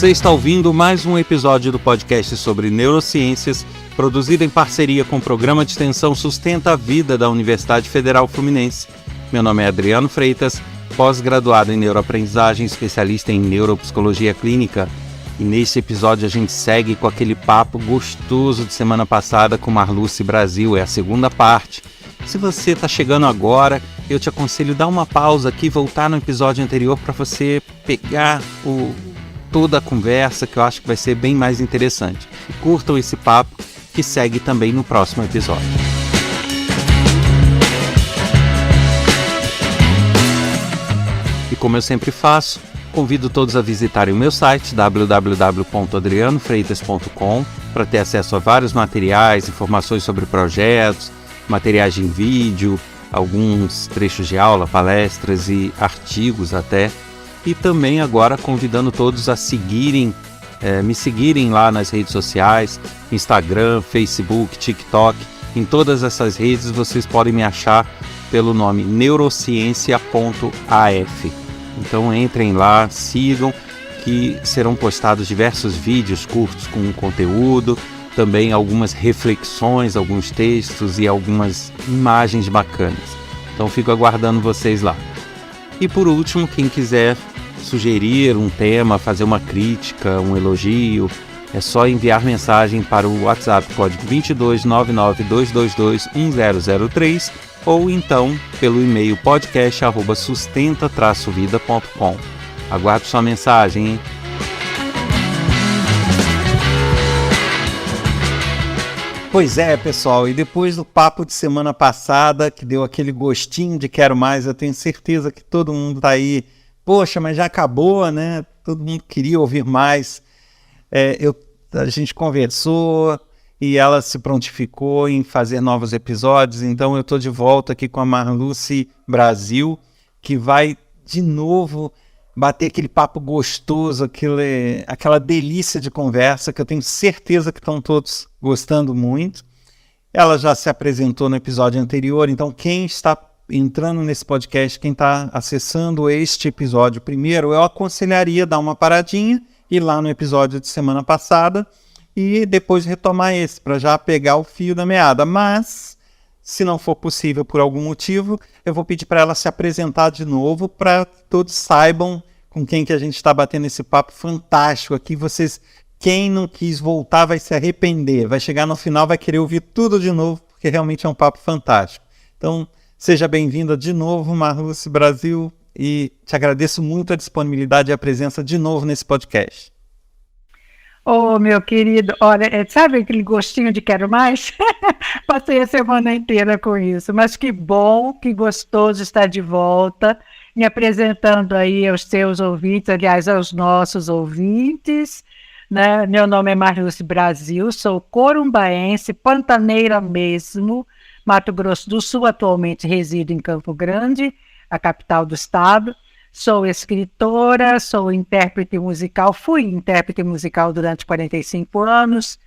Você está ouvindo mais um episódio do podcast sobre neurociências, produzido em parceria com o Programa de Extensão Sustenta a Vida da Universidade Federal Fluminense. Meu nome é Adriano Freitas, pós-graduado em neuroaprendizagem, especialista em neuropsicologia clínica. E neste episódio a gente segue com aquele papo gostoso de semana passada com Marluce Brasil, é a segunda parte. Se você está chegando agora, eu te aconselho dar uma pausa aqui e voltar no episódio anterior para você pegar toda a conversa, que eu acho que vai ser bem mais interessante. E curtam esse papo que segue também no próximo episódio. E como eu sempre faço, convido todos a visitarem o meu site www.adrianofreitas.com para ter acesso a vários materiais, informações sobre projetos, materiais em vídeo, alguns trechos de aula, palestras e artigos até. E também agora convidando todos a me seguirem lá nas redes sociais, Instagram, Facebook, TikTok. Em todas essas redes vocês podem me achar pelo nome neurociência.af. Então entrem lá, sigam, que serão postados diversos vídeos curtos com conteúdo, também algumas reflexões, alguns textos e algumas imagens bacanas. Então fico aguardando vocês lá. E por último, quem quiser sugerir um tema, fazer uma crítica, um elogio, é só enviar mensagem para o WhatsApp código 22992221003 ou então pelo e-mail podcast@sustenta-vida.com. Aguardo sua mensagem, hein? Pois é, pessoal, e depois do papo de semana passada, que deu aquele gostinho de quero mais, eu tenho certeza que todo mundo está aí, poxa, mas já acabou, né? Todo mundo queria ouvir mais. A gente conversou e ela se prontificou em fazer novos episódios, então eu estou de volta aqui com a Marluce Brasil, que vai de novo bater aquele papo gostoso, aquela delícia de conversa que eu tenho certeza que estão todos gostando muito. Ela já se apresentou no episódio anterior, então quem está entrando nesse podcast, quem está acessando este episódio primeiro, eu aconselharia dar uma paradinha, ir lá no episódio de semana passada e depois retomar esse, para já pegar o fio da meada. Mas, se não for possível por algum motivo, eu vou pedir para ela se apresentar de novo, para todos saibam com quem que a gente está batendo esse papo fantástico aqui. Quem não quis voltar vai se arrepender, vai chegar no final, vai querer ouvir tudo de novo, porque realmente é um papo fantástico. Então, seja bem-vinda de novo, Marluce Brasil, e te agradeço muito a disponibilidade e a presença de novo nesse podcast. Ô, meu querido, olha, sabe aquele gostinho de quero mais? Passei a semana inteira com isso, mas que bom, que gostoso estar de volta, me apresentando aí aos seus ouvintes, aliás, aos nossos ouvintes, né? Meu nome é Marluce Brasil, sou corumbaense, pantaneira mesmo, Mato Grosso do Sul, atualmente resido em Campo Grande, a capital do estado. Sou escritora, sou intérprete musical, fui intérprete musical durante 45 anos,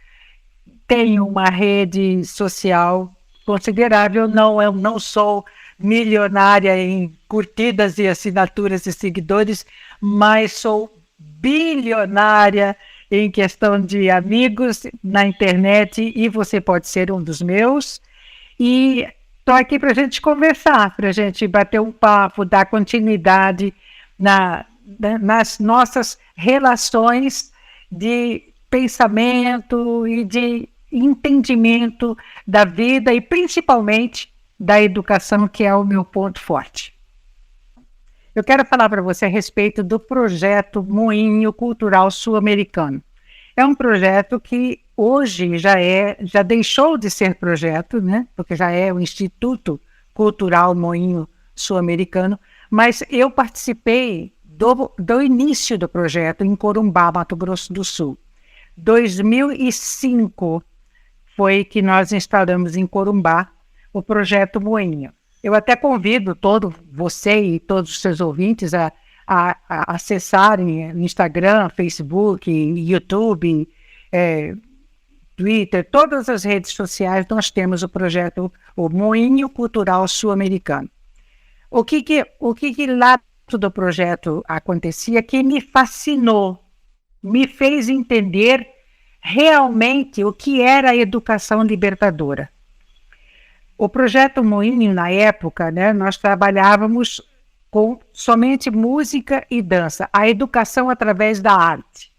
tenho uma rede social considerável, não sou milionária em curtidas e assinaturas e seguidores, mas sou bilionária em questão de amigos na internet e você pode ser um dos meus. E estou aqui para a gente conversar, para a gente bater um papo, dar continuidade nas nossas relações de pensamento e de entendimento da vida e principalmente da educação, que é o meu ponto forte. Eu quero falar para você a respeito do projeto Moinho Cultural Sul-Americano. É um projeto que hoje já deixou de ser projeto, né? Porque já é o Instituto Cultural Moinho Sul-Americano, mas eu participei do início do projeto em Corumbá, Mato Grosso do Sul. 2005 foi que nós instalamos em Corumbá o projeto Moinho. Eu até convido você e todos os seus ouvintes a acessarem o Instagram, Facebook, YouTube, Twitter, todas as redes sociais. Nós temos o projeto, o Moinho Cultural Sul-Americano. O que lá do projeto acontecia que me fascinou me fez entender realmente o que era a educação libertadora. O Projeto Moinho, na época, né, nós trabalhávamos com somente música e dança, a educação através da arte.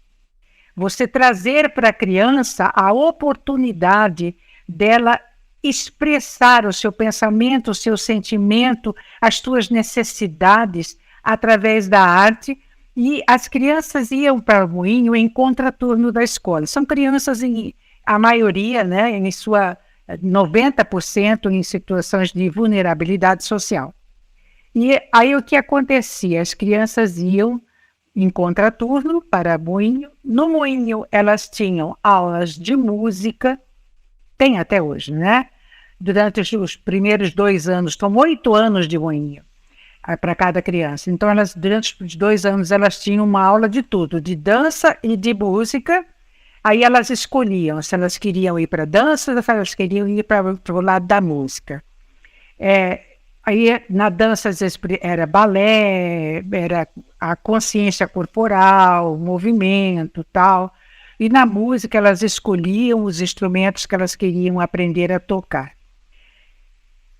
Você trazer para a criança a oportunidade dela expressar o seu pensamento, o seu sentimento, as suas necessidades através da arte, e as crianças iam para o moinho em contraturno da escola. São crianças, a maioria, né, em sua 90% em situações de vulnerabilidade social. E aí o que acontecia? As crianças iam em contraturno para moinho. No moinho elas tinham aulas de música, tem até hoje, né? Durante os primeiros 2 anos, são 8 anos de moinho para cada criança. Então, durante os 2 anos, elas tinham uma aula de tudo, de dança e de música. Aí elas escolhiam se elas queriam ir para dança ou se elas queriam ir para o lado da música. Aí na dança às vezes era balé, era a consciência corporal, o movimento, tal. E na música elas escolhiam os instrumentos que elas queriam aprender a tocar.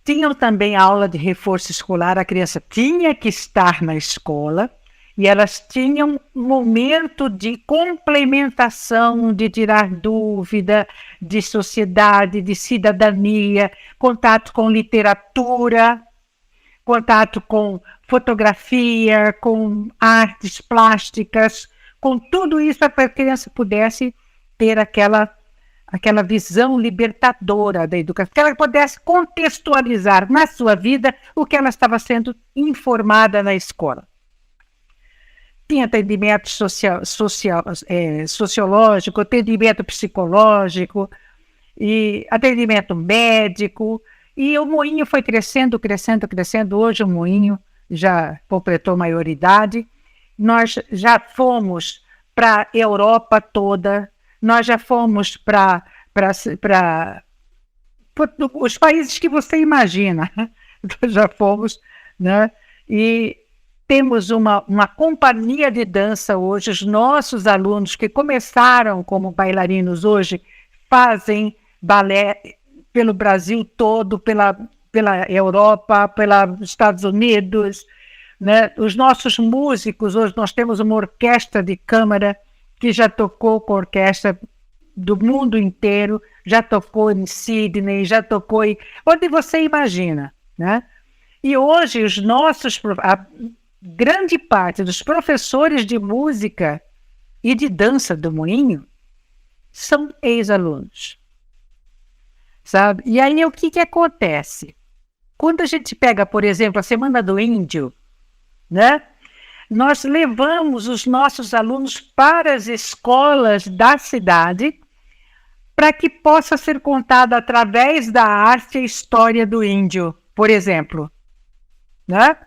Tinham também aula de reforço escolar, a criança tinha que estar na escola e elas tinham um momento de complementação, de tirar dúvida, de sociedade, de cidadania, contato com literatura, contato com fotografia, com artes plásticas, com tudo isso para que a criança pudesse ter aquela visão libertadora da educação, que ela pudesse contextualizar na sua vida o que ela estava sendo informada na escola. Tinha atendimento sociológico, atendimento psicológico, e atendimento médico, e o moinho foi crescendo, crescendo, crescendo. Hoje o moinho já completou maioridade. Nós já fomos para a Europa toda, nós já fomos para os países que você imagina, nós já fomos, né? E temos uma companhia de dança hoje. Os nossos alunos que começaram como bailarinos hoje fazem balé pelo Brasil todo, pela Europa, pelos Estados Unidos, né? Os nossos músicos, hoje nós temos uma orquestra de câmara que já tocou com a orquestra do mundo inteiro, já tocou em Sydney, já tocou onde você imagina, né? E hoje a grande parte dos professores de música e de dança do Moinho são ex-alunos, sabe? E aí o que acontece? Quando a gente pega, por exemplo, a Semana do Índio, né? Nós levamos os nossos alunos para as escolas da cidade para que possa ser contada através da arte a história do índio, por exemplo, né?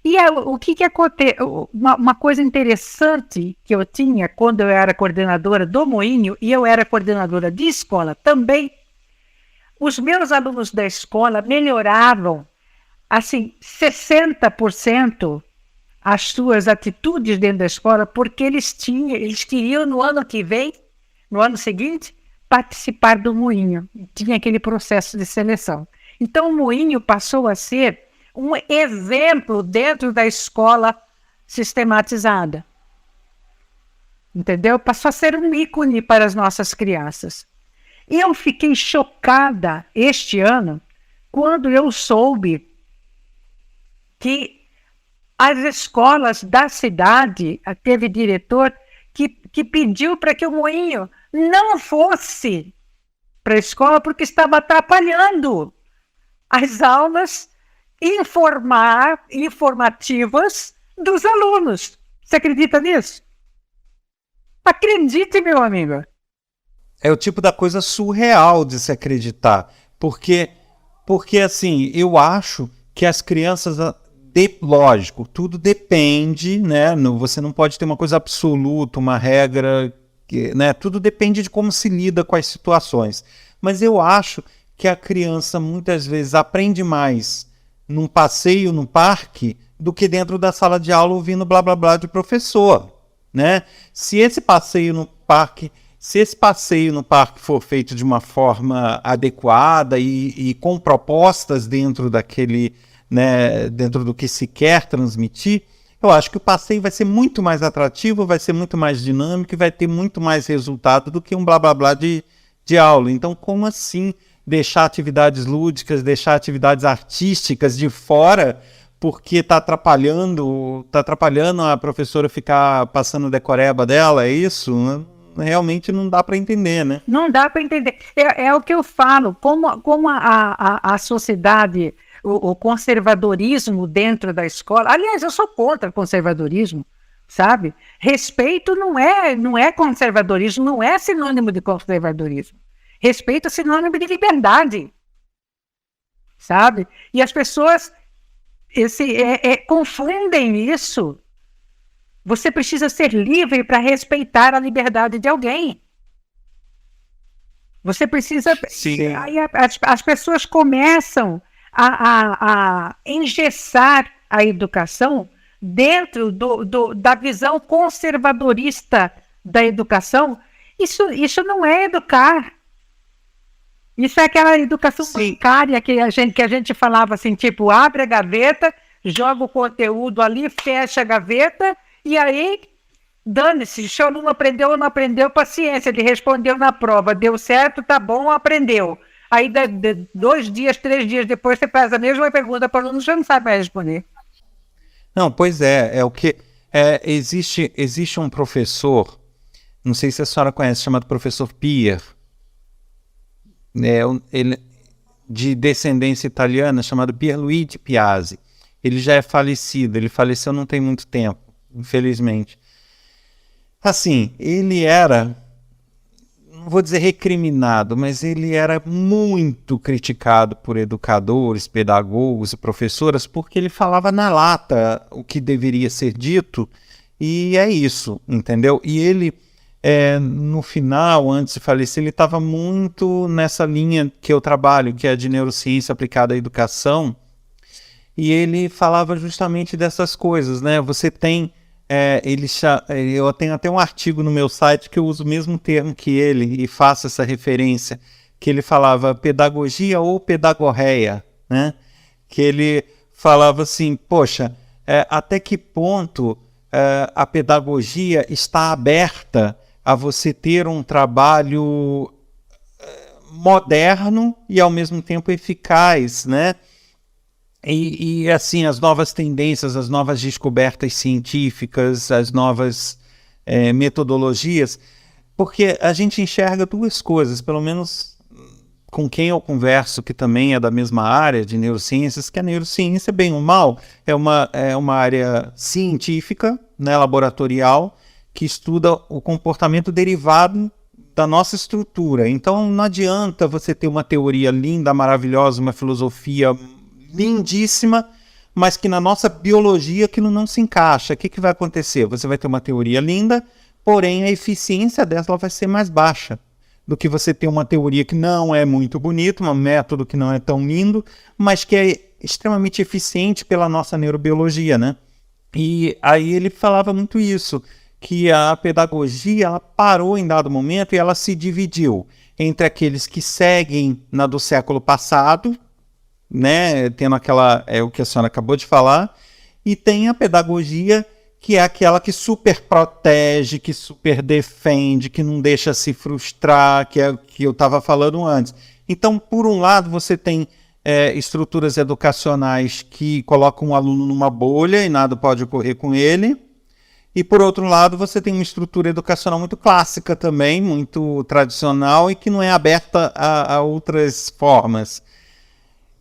E o que acontece? Uma coisa interessante que eu tinha quando eu era coordenadora do Moinho, e eu era coordenadora de escola também, os meus alunos da escola melhoravam, assim, 60% as suas atitudes dentro da escola, porque eles queriam no ano que vem, no ano seguinte, participar do Moinho. Tinha aquele processo de seleção. Então o Moinho passou a ser um exemplo dentro da escola sistematizada. Entendeu? Passou a ser um ícone para as nossas crianças. Eu fiquei chocada este ano quando eu soube que as escolas da cidade, teve diretor que pediu para que o Moinho não fosse para a escola porque estava atrapalhando as aulas informativas dos alunos. Você acredita nisso? Acredite, meu amigo. É o tipo da coisa surreal de se acreditar. Porque assim, eu acho que as crianças... lógico, tudo depende, né? Você não pode ter uma coisa absoluta, uma regra, né? Tudo depende de como se lida com as situações. Mas eu acho que a criança muitas vezes aprende mais num passeio no parque do que dentro da sala de aula ouvindo blá blá blá de professor. né? Se esse passeio no parque for feito de uma forma adequada e com propostas dentro daquele, né, dentro do que se quer transmitir, eu acho que o passeio vai ser muito mais atrativo, vai ser muito mais dinâmico e vai ter muito mais resultado do que um blá blá blá de aula. Então, como assim deixar atividades lúdicas, deixar atividades artísticas de fora, porque está atrapalhando a professora ficar passando decoreba dela? É isso? Realmente não dá para entender, né? Não dá para entender. É o que eu falo, como a sociedade, o conservadorismo dentro da escola. Aliás, eu sou contra conservadorismo, sabe? Respeito não é conservadorismo, não é sinônimo de conservadorismo. Respeito é sinônimo de liberdade, sabe? E as pessoas confundem isso. Você precisa ser livre para respeitar a liberdade de alguém. Você precisa... Sim. Aí as pessoas começam a engessar a educação dentro da visão conservadorista da educação. Isso não é educar. Isso é aquela educação bancária que a gente falava assim, tipo, abre a gaveta, joga o conteúdo ali, fecha a gaveta, e aí, dane-se, se o aluno aprendeu ou não aprendeu, paciência, ele respondeu na prova, deu certo, tá bom, aprendeu. Aí, 2 dias, 3 dias depois, você faz a mesma pergunta para o aluno, já não sabe mais responder. Não, pois existe um professor, não sei se a senhora conhece, chamado professor Pier, ele, de descendência italiana, chamado Pierluigi Piazzi. Ele já é falecido, ele faleceu não tem muito tempo, infelizmente. Assim, ele era, não vou dizer recriminado, mas ele era muito criticado por educadores, pedagogos e professoras, porque ele falava na lata o que deveria ser dito, e é isso, entendeu? E ele, no final, antes de falecer, ele estava muito nessa linha que eu trabalho, que é a de neurociência aplicada à educação, e ele falava justamente dessas coisas, né? Você tem, eu tenho até um artigo no meu site que eu uso o mesmo termo que ele e faço essa referência, que ele falava pedagogia ou pedagorreia, né? Que ele falava assim, poxa, até que ponto a pedagogia está aberta a você ter um trabalho moderno e ao mesmo tempo eficaz, né? E assim, as novas tendências, as novas descobertas científicas, as novas metodologias, porque a gente enxerga duas coisas, pelo menos com quem eu converso, que também é da mesma área de neurociências, que a neurociência, bem ou mal, é uma área científica, né, laboratorial, que estuda o comportamento derivado da nossa estrutura. Então não adianta você ter uma teoria linda, maravilhosa, uma filosofia lindíssima, mas que na nossa biologia aquilo não se encaixa. O que vai acontecer? Você vai ter uma teoria linda, porém a eficiência dela vai ser mais baixa do que você ter uma teoria que não é muito bonita, um método que não é tão lindo, mas que é extremamente eficiente pela nossa neurobiologia, né? E aí ele falava muito isso, que a pedagogia ela parou em dado momento e ela se dividiu entre aqueles que seguem na do século passado, né, tendo aquela, o que a senhora acabou de falar, e tem a pedagogia que é aquela que super protege, que super defende, que não deixa se frustrar, que é o que eu estava falando antes. Então, por um lado, você tem estruturas educacionais que colocam o aluno numa bolha e nada pode ocorrer com ele, e por outro lado, você tem uma estrutura educacional muito clássica também, muito tradicional, e que não é aberta a outras formas.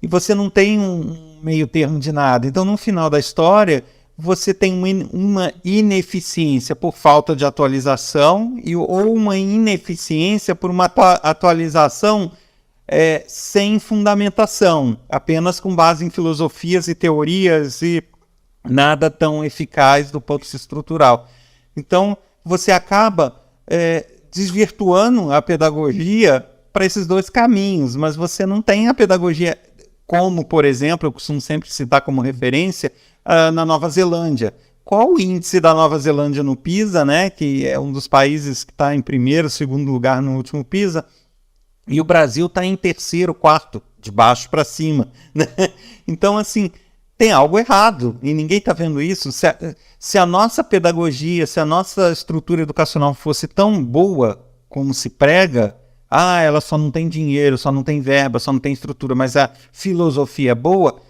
E você não tem um meio termo de nada. Então, no final da história, você tem uma ineficiência por falta de atualização ou uma ineficiência por uma atualização sem fundamentação, apenas com base em filosofias e teorias e nada tão eficaz do ponto de vista estrutural. Então, você acaba desvirtuando a pedagogia para esses dois caminhos, mas você não tem a pedagogia como, por exemplo, eu costumo sempre citar como referência na Nova Zelândia. qual o índice da Nova Zelândia no PISA, né? Que é um dos países que está em primeiro, segundo lugar no último PISA, e o Brasil está em terceiro, quarto, de baixo para cima, né? Então, assim, tem algo errado e ninguém está vendo isso. Se a nossa pedagogia, se a nossa estrutura educacional fosse tão boa como se prega, ela só não tem dinheiro, só não tem verba, só não tem estrutura, mas a filosofia é boa,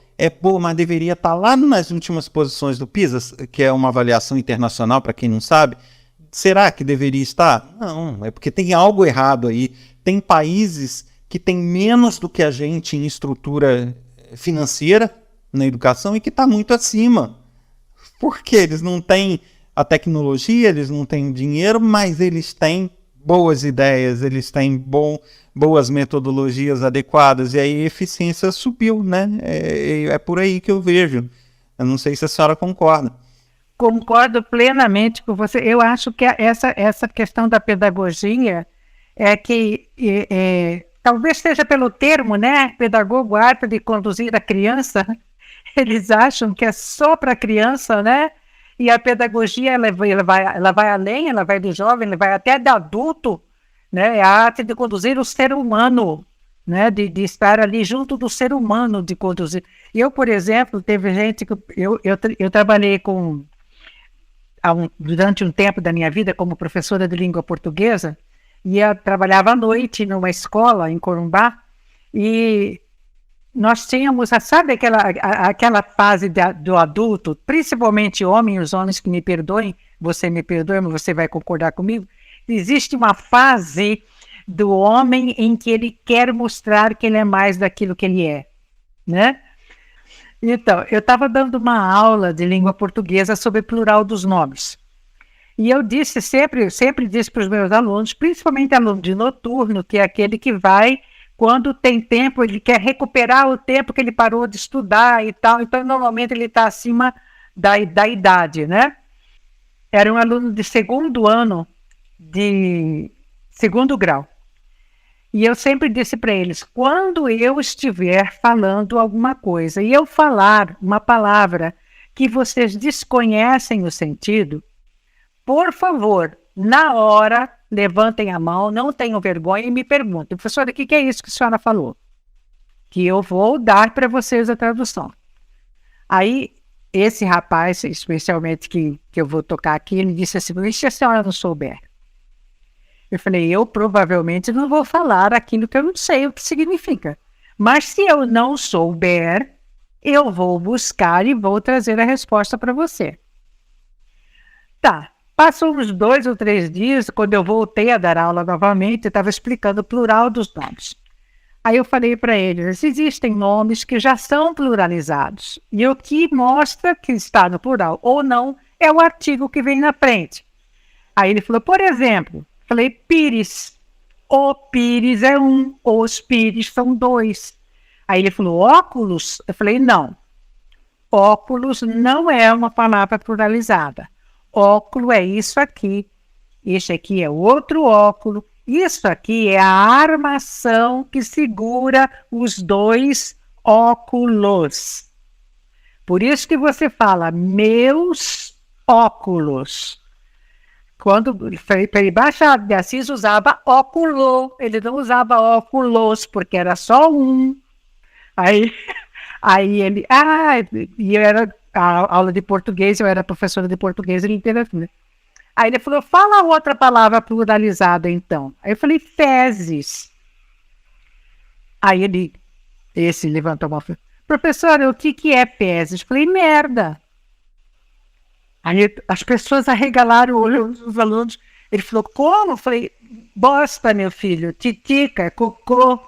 mas deveria estar lá nas últimas posições do PISA, que é uma avaliação internacional, para quem não sabe. Será que deveria estar? Não, é porque tem algo errado aí. Tem países que têm menos do que a gente em estrutura financeira na educação e que está muito acima. Porque eles não têm a tecnologia, eles não têm dinheiro, mas eles têm boas ideias, eles têm boas metodologias adequadas, e aí a eficiência subiu, né? É por aí que eu vejo. Eu não sei se a senhora concorda. Concordo plenamente com você. Eu acho que essa questão da pedagogia é que talvez seja pelo termo, né? Pedagogo, arte de conduzir a criança. Eles acham que é só para criança, né? E a pedagogia ela vai além, ela vai do jovem, ela vai até do adulto, né? É a arte de conduzir o ser humano, né? De estar ali junto do ser humano, de conduzir. Eu, por exemplo, teve gente que eu trabalhei durante um tempo da minha vida como professora de língua portuguesa, e eu trabalhava à noite numa escola em Corumbá, e nós tínhamos, sabe aquela fase do adulto, principalmente homem, os homens que me perdoem, você me perdoa, mas você vai concordar comigo, existe uma fase do homem em que ele quer mostrar que ele é mais daquilo que ele é, né? Então, eu estava dando uma aula de língua portuguesa sobre plural dos nomes. E eu sempre disse para os meus alunos, principalmente aluno de noturno, que é aquele que vai, quando tem tempo, ele quer recuperar o tempo que ele parou de estudar e tal. Então, normalmente, ele está acima da idade, né? Era um aluno de segundo ano, de segundo grau. E eu sempre disse para eles, quando eu estiver falando alguma coisa e eu falar uma palavra que vocês desconhecem o sentido, por favor, na hora, levantem a mão, não tenham vergonha e me perguntem, professora, o que é isso que a senhora falou? Que eu vou dar para vocês a tradução. Aí, esse rapaz, especialmente que eu vou tocar aqui, ele disse assim, e se a senhora não souber? Eu falei, eu provavelmente não vou falar aquilo que eu não sei o que significa. Mas se eu não souber, eu vou buscar e vou trazer a resposta para você. Tá, passou uns 2 ou 3 dias, quando eu voltei a dar aula novamente, eu estava explicando o plural dos nomes. Aí eu falei para eles, existem nomes que já são pluralizados. E o que mostra que está no plural ou não é o artigo que vem na frente. Aí ele falou, por exemplo, falei pires. O pires é um, os pires são 2. Aí ele falou, óculos? Eu falei, não. Óculos não é uma palavra pluralizada. Óculo é isso aqui. Este aqui é outro óculo. Isso aqui é a armação que segura os 2 óculos. Por isso que você fala, meus óculos. Quando Frei Machado de Assis usava óculo, ele não usava óculos, porque era só um. Aí ele, e eu era a aula de português, eu era professora de português e literatura. Aí ele falou, fala outra palavra pluralizada então. Aí eu falei, fezes. Aí esse levantou a mão, professora, o que é fezes? Eu falei, merda. Aí as pessoas arregalaram o olho, os alunos. Ele falou, como? Eu falei, bosta, meu filho, titica, cocô.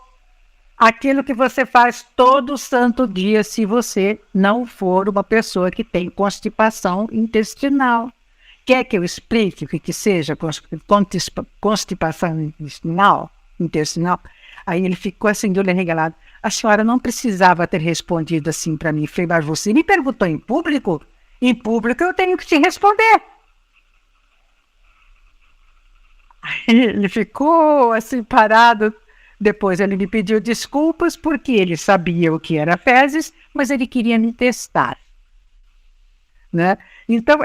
Aquilo que você faz todo santo dia se você não for uma pessoa que tem constipação intestinal. Quer que eu explique o que seja constipação intestinal? Aí ele ficou assim, de olho arregalado. A senhora não precisava ter respondido assim para mim. Falei, mas você me perguntou em público? Em público eu tenho que te responder. Aí ele ficou assim parado. Depois ele me pediu desculpas porque ele sabia o que era fezes, mas ele queria me testar. né? Então,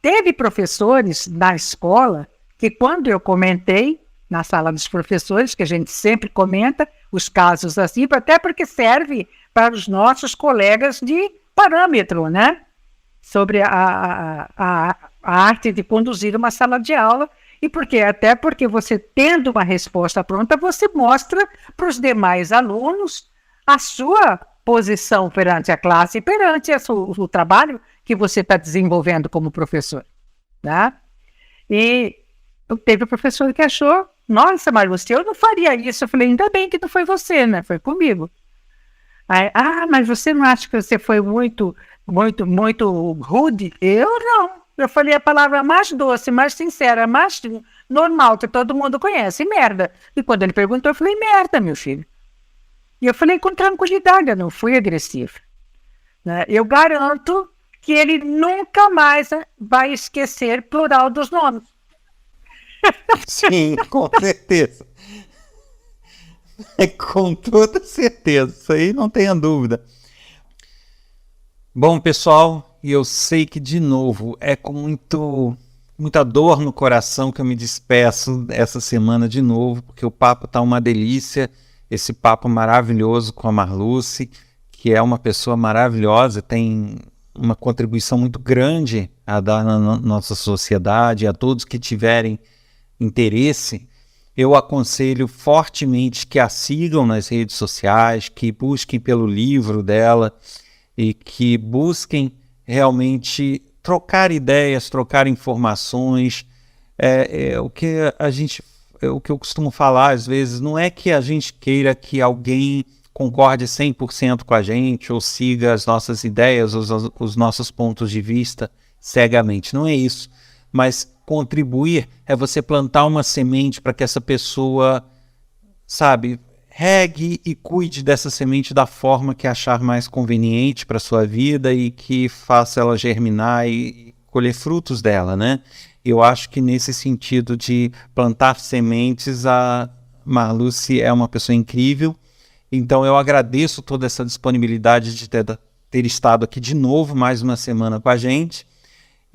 teve professores na escola que, quando eu comentei, na sala dos professores, que a gente sempre comenta os casos assim, até porque serve para os nossos colegas de parâmetro, né? Sobre a arte de conduzir uma sala de aula, até porque você, tendo uma resposta pronta, você mostra para os demais alunos a sua posição perante a classe e perante o trabalho que você está desenvolvendo como professor, tá? E teve um professor que achou, nossa, Marlúcia, eu não faria isso. Eu falei, ainda bem que não foi você, né? Foi comigo. Aí, mas você não acha que você foi muito rude? Eu não. Eu falei a palavra mais doce, mais sincera, mais normal, que todo mundo conhece, merda. E quando ele perguntou, eu falei, merda, meu filho. E eu falei com tranquilidade, eu não fui agressiva, né? Eu garanto que ele nunca mais vai esquecer plural dos nomes. Sim, com certeza. Com toda certeza, isso aí não tenha dúvida. Bom, pessoal, e eu sei que, de novo, é com muita dor no coração que eu me despeço essa semana de novo, porque o papo tá uma delícia, esse papo maravilhoso com a Marluce, que é uma pessoa maravilhosa, tem uma contribuição muito grande a dar na nossa sociedade, a todos que tiverem interesse. Eu aconselho fortemente que a sigam nas redes sociais, que busquem pelo livro dela e que busquem realmente trocar ideias, trocar informações. O que eu costumo falar às vezes, não é que a gente queira que alguém concorde 100% com a gente ou siga as nossas ideias, os nossos pontos de vista cegamente, não é isso. Mas contribuir é você plantar uma semente para que essa pessoa, sabe, regue e cuide dessa semente da forma que achar mais conveniente para a sua vida e que faça ela germinar e colher frutos dela, né? Eu acho que nesse sentido de plantar sementes, a Marluce é uma pessoa incrível. Então eu agradeço toda essa disponibilidade de ter estado aqui de novo mais uma semana com a gente.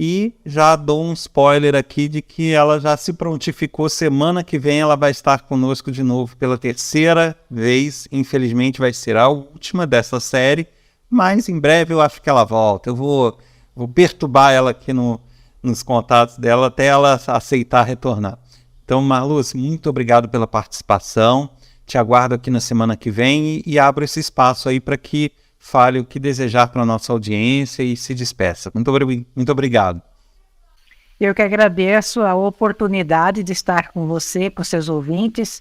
E já dou um spoiler aqui de que ela já se prontificou. Semana que vem ela vai estar conosco de novo pela terceira vez. Infelizmente vai ser a última dessa série, mas em breve eu acho que ela volta. Eu vou perturbar ela aqui nos contatos dela até ela aceitar retornar. Então, Marluce, muito obrigado pela participação. Te aguardo aqui na semana que vem e abro esse espaço aí para que fale o que desejar para a nossa audiência e se despeça. Muito obrigado. Eu que agradeço a oportunidade de estar com você, com seus ouvintes,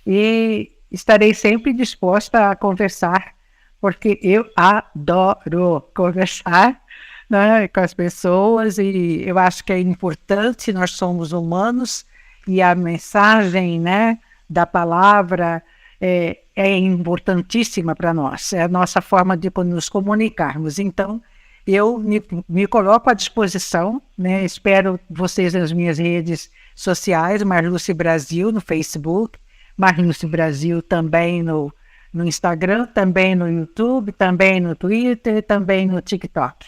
e estarei sempre disposta a conversar, porque eu adoro conversar, né, com as pessoas, e eu acho que é importante, nós somos humanos, e a mensagem, né, da palavra é importantíssima para nós, é a nossa forma de nos comunicarmos. Então, eu me coloco à disposição, né? Espero vocês nas minhas redes sociais, Marluce Brasil no Facebook, Marluce Brasil também no Instagram, também no YouTube, também no Twitter, também no TikTok.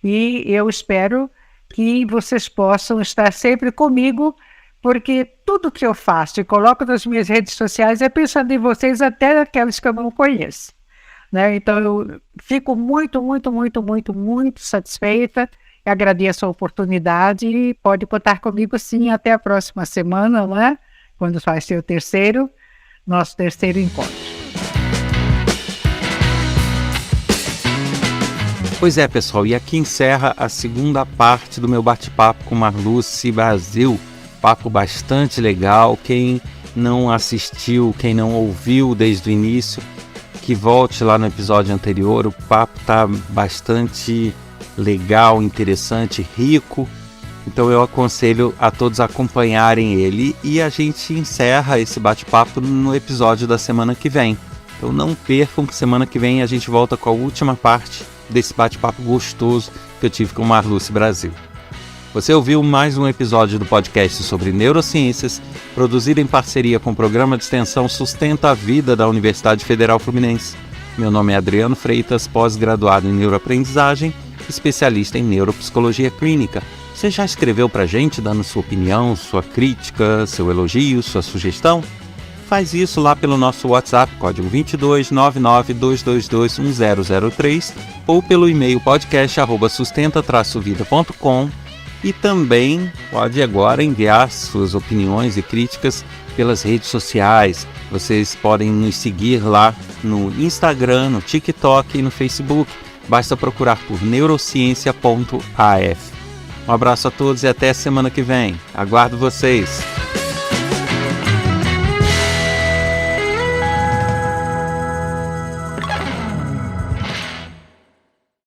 E eu espero que vocês possam estar sempre comigo, porque tudo que eu faço e coloco nas minhas redes sociais é pensando em vocês, até aquelas que eu não conheço, né? Então eu fico muito, muito, muito, muito, muito satisfeita, agradeço a oportunidade e pode contar comigo sim até a próxima semana, né? Quando vai ser nosso terceiro encontro. Pois é, pessoal, e aqui encerra a segunda parte do meu bate-papo com Marluce Brasil. Papo bastante legal. Quem não assistiu, quem não ouviu desde o início, que volte lá no episódio anterior. O papo tá bastante legal, interessante, rico. Então eu aconselho a todos acompanharem ele e a gente encerra esse bate-papo no episódio da semana que vem. Então não percam que semana que vem a gente volta com a última parte desse bate-papo gostoso que eu tive com Marluce Brasil. Você ouviu mais um episódio do podcast sobre neurociências, produzido em parceria com o programa de extensão Sustenta a Vida da Universidade Federal Fluminense. Meu nome é Adriano Freitas, pós-graduado em neuroaprendizagem, especialista em neuropsicologia clínica. Você já escreveu pra gente dando sua opinião, sua crítica, seu elogio, sua sugestão? Faz isso lá pelo nosso WhatsApp, código 22 99222 1003 ou pelo e-mail podcast@sustenta-vida.com e também pode agora enviar suas opiniões e críticas pelas redes sociais. Vocês podem nos seguir lá no Instagram, no TikTok e no Facebook. Basta procurar por neurociência.af. Um abraço a todos e até semana que vem. Aguardo vocês!